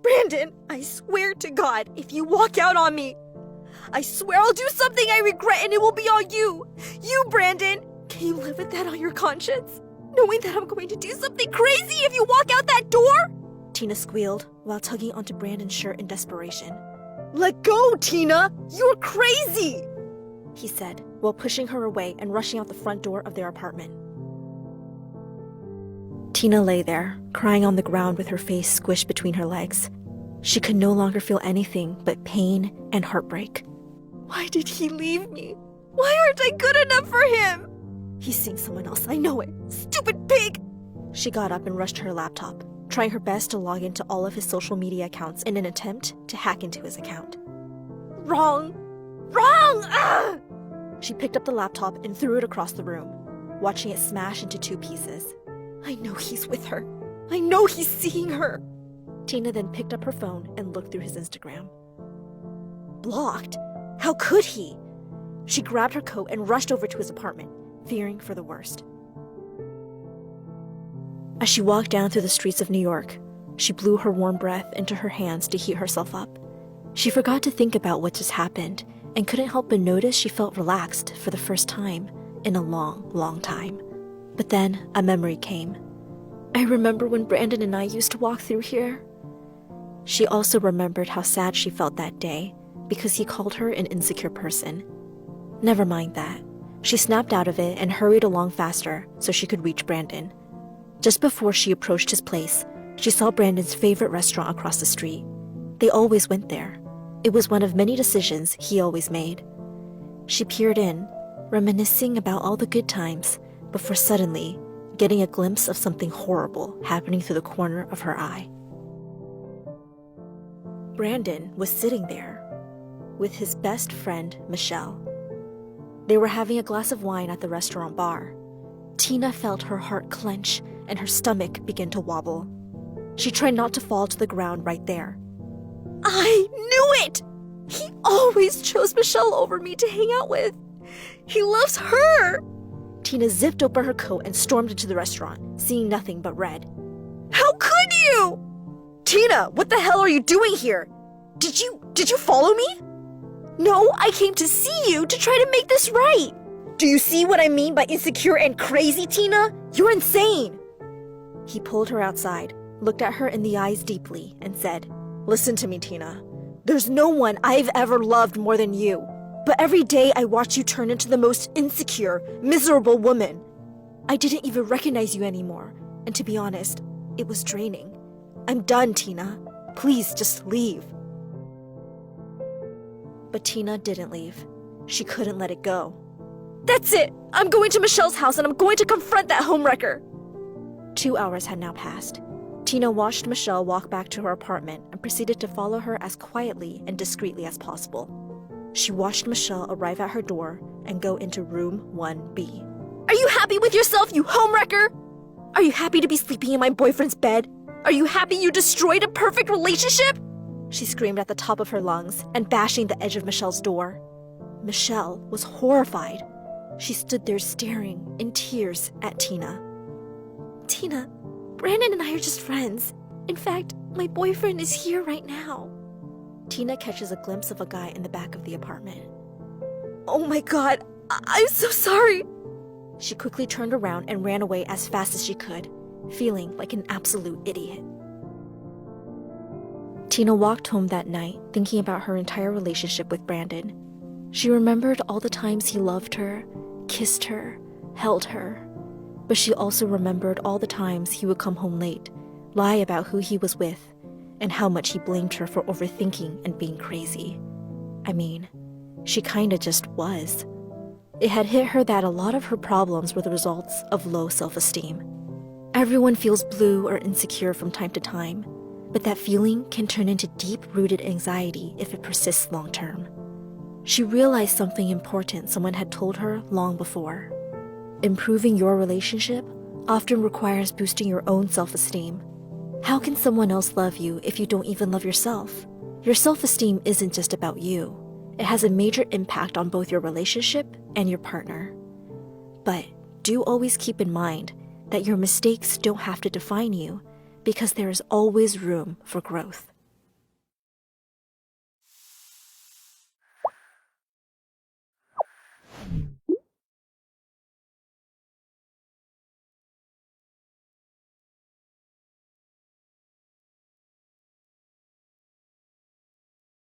Brandon, I swear to God, if you walk out on me, I swear I'll do something I regret and it will be on you. You, Brandon. Can you live with that on your conscience? Knowing that I'm going to do something crazy if you walk out that door? Tina squealed while tugging onto Brandon's shirt in desperation. Let go, Tina! You're crazy! He said, while pushing her away and rushing out the front door of their apartment. Tina lay there, crying on the ground with her face squished between her legs. She could no longer feel anything but pain and heartbreak. Why did he leave me? Why aren't I good enough for him? He's seeing someone else, I know it. Stupid pig! She got up and rushed to her laptop, trying her best to log into all of his social media accounts in an attempt to hack into his account. Wrong! Ah! She picked up the laptop and threw it across the room, watching it smash into 2 pieces. I know he's with her. I know he's seeing her. Tina then picked up her phone and looked through his Instagram. Blocked? How could he? She grabbed her coat and rushed over to his apartment, fearing for the worst. As she walked down through the streets of New York, she blew her warm breath into her hands to heat herself up. She forgot to think about what just happened and couldn't help but notice she felt relaxed for the first time in a long, long time. But then a memory came. I remember when Brandon and I used to walk through here. She also remembered how sad she felt that day because he called her an insecure person. Never mind that. She snapped out of it and hurried along faster so she could reach Brandon. Just before she approached his place, she saw Brandon's favorite restaurant across the street. They always went there. It was one of many decisions he always made. She peered in, reminiscing about all the good times, before suddenly getting a glimpse of something horrible happening through the corner of her eye. Brandon was sitting there with his best friend, Michelle. They were having a glass of wine at the restaurant bar. Tina felt her heart clench and her stomach begin to wobble. She tried not to fall to the ground right there. I knew it! He always chose Michelle over me to hang out with. He loves her! Tina zipped open her coat and stormed into the restaurant, seeing nothing but red. How could you? Tina, what the hell are you doing here? Did you follow me? No, I came to see you to try to make this right. Do you see what I mean by insecure and crazy, Tina? You're insane. He pulled her outside, looked at her in the eyes deeply, and said, Listen to me, Tina. There's no one I've ever loved more than you. But every day I watch you turn into the most insecure, miserable woman. I didn't even recognize you anymore, and to be honest, it was draining. I'm done, Tina. Please just leave. But Tina didn't leave. She couldn't let it go. That's it! I'm going to Michelle's house and I'm going to confront that homewrecker! 2 hours had now passed. Tina watched Michelle walk back to her apartment and proceeded to follow her as quietly and discreetly as possible. She watched Michelle arrive at her door and go into room 1B. Are you happy with yourself, you homewrecker? Are you happy to be sleeping in my boyfriend's bed? Are you happy you destroyed a perfect relationship? She screamed at the top of her lungs and bashing the edge of Michelle's door. Michelle was horrified. She stood there staring in tears at Tina. Tina, Brandon and I are just friends. In fact, my boyfriend is here right now. Tina catches a glimpse of a guy in the back of the apartment. Oh my God, I'm so sorry. She quickly turned around and ran away as fast as she could, feeling like an absolute idiot. Tina walked home that night thinking about her entire relationship with Brandon. She remembered all the times he loved her, kissed her, held her. But she also remembered all the times he would come home late, lie about who he was with, and how much he blamed her for overthinking and being crazy. I mean, she kinda just was. It had hit her that a lot of her problems were the results of low self-esteem. Everyone feels blue or insecure from time to time, but that feeling can turn into deep-rooted anxiety if it persists long-term. She realized something important someone had told her long before. Improving your relationship often requires boosting your own self-esteem. How can someone else love you if you don't even love yourself? Your self-esteem isn't just about you. It has a major impact on both your relationship and your partner. But do always keep in mind that your mistakes don't have to define you, because there is always room for growth.